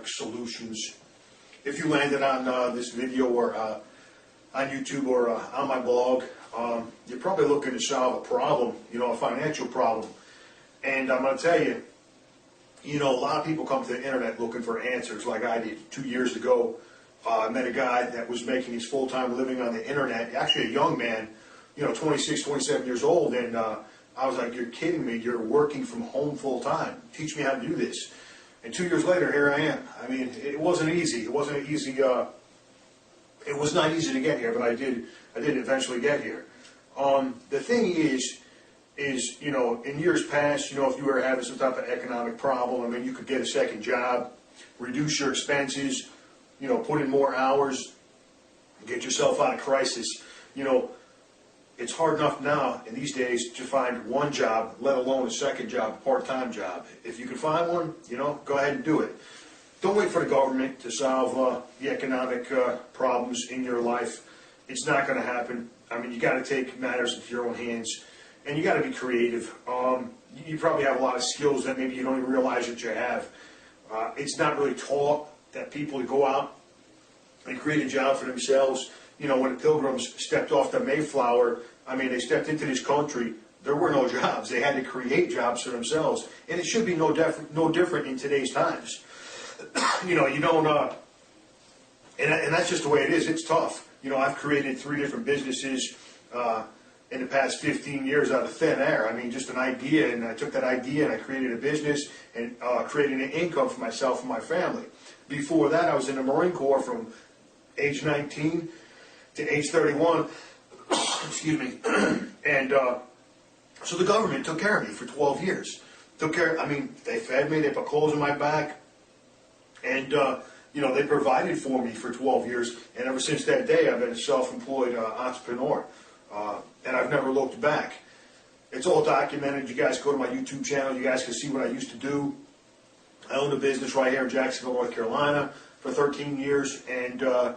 Solutions. If you landed on this video or on YouTube or on my blog, you're probably looking to solve a problem, a financial problem. And I'm going to tell you, a lot of people come to the internet looking for answers like I did 2 years ago. I met a guy that was making his full-time living on the internet, actually a young man, 26, 27 years old, and I was like, you're kidding me, you're working from home full-time. Teach me how to do this. And 2 years later, here I am. I mean, it wasn't easy. It wasn't easy. It was not easy to get here, but I did eventually get here. The thing is, in years past, if you were having some type of economic problem, I mean, you could get a second job, reduce your expenses, put in more hours, get yourself out of crisis. It's hard enough now in these days to find one job, let alone a second job, a part-time job. If you can find one, go ahead and do it. Don't wait for the government to solve the economic problems in your life. It's not going to happen. I mean, you got to take matters into your own hands, and you got to be creative. You probably have a lot of skills that maybe you don't even realize that you have. It's not really taught that people go out and create a job for themselves. When the Pilgrims stepped off the Mayflower, I mean, they stepped into this country, there were no jobs. They had to create jobs for themselves. And it should be no different in today's times. You don't, and that's just the way it is. It's tough. I've created 3 different businesses in the past 15 years out of thin air. I mean, just an idea, and I took that idea and I created a business and created an income for myself and my family. Before that, I was in the Marine Corps from age 19 to age 31, excuse me, and so the government took care of me for 12 years. They fed me, they put clothes on my back, and they provided for me for 12 years, and ever since that day, I've been a self-employed entrepreneur, and I've never looked back. It's all documented. You guys go to my YouTube channel, you guys can see what I used to do. I own a business right here in Jacksonville, North Carolina for 13 years, and I'm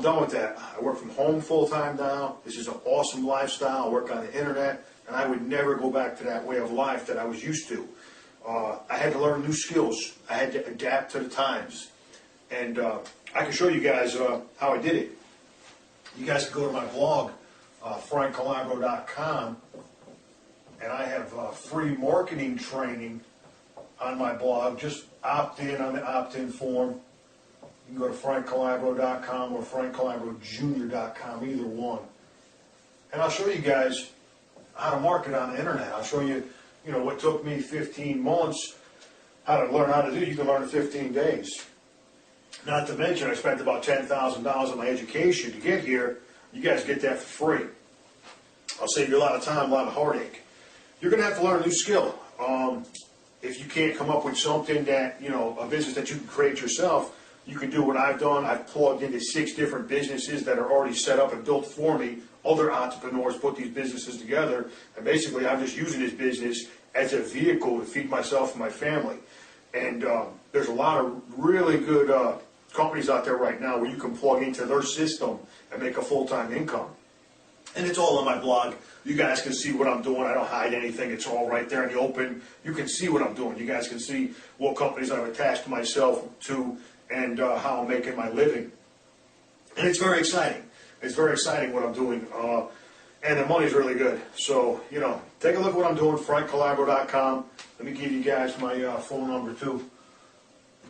done with that. I work from home full-time now. This is an awesome lifestyle. I work on the internet, and I would never go back to that way of life that I was used to. I had to learn new skills. I had to adapt to the times. And I can show you guys how I did it. You guys can go to my blog, frankcalabro.com, and I have free marketing training on my blog. Just opt in on the opt-in form. You can go to frankcalabro.com or frankcalabrojr.com, either one. And I'll show you guys how to market on the internet. I'll show you, what took me 15 months, how to learn how to do. You can learn in 15 days. Not to mention, I spent about $10,000 on my education to get here. You guys get that for free. I'll save you a lot of time, a lot of heartache. You're going to have to learn a new skill. If you can't come up with something that, a business that you can create yourself, you can do what I've done. I've plugged into 6 different businesses that are already set up and built for me. Other entrepreneurs put these businesses together, and basically I'm just using this business as a vehicle to feed myself and my family. And there's a lot of really good companies out there right now where you can plug into their system and make a full-time income. And it's all on my blog. You guys can see what I'm doing. I don't hide anything. It's all right there in the open. You can see what I'm doing. You guys can see what companies I've attached myself to and how I'm making my living. And it's very exciting. It's very exciting what I'm doing. And the money's really good. So, take a look at what I'm doing, frankcalabro.com. Let me give you guys my phone number, too.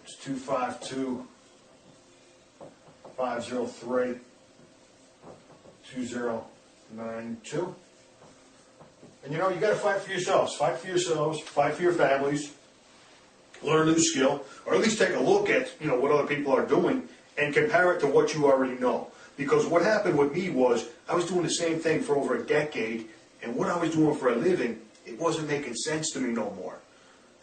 It's 252-503-2092. And you got to fight for yourselves. Fight for yourselves. Fight for your families. Learn a new skill, or at least take a look at what other people are doing and compare it to what you already know. Because what happened with me was I was doing the same thing for over a decade, and what I was doing for a living, it wasn't making sense to me no more.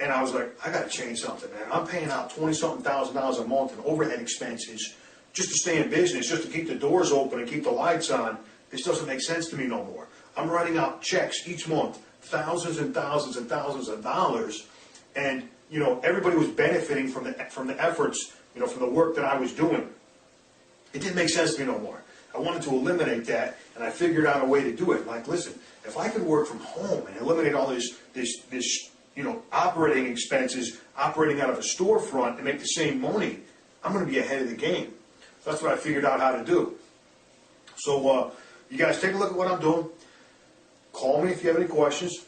And I was like, I got to change something, man. I'm paying out $20-something thousand a month in overhead expenses just to stay in business, just to keep the doors open and keep the lights on. This doesn't make sense to me no more. I'm writing out checks each month, thousands and thousands and thousands of dollars, and everybody was benefiting from the efforts, from the work that I was doing. It didn't make sense to me no more. I wanted to eliminate that, and I figured out a way to do it. Like, listen, if I could work from home and eliminate all this operating expenses, operating out of a storefront and make the same money, I'm going to be ahead of the game. So that's what I figured out how to do. So you guys take a look at what I'm doing. Call me if you have any questions.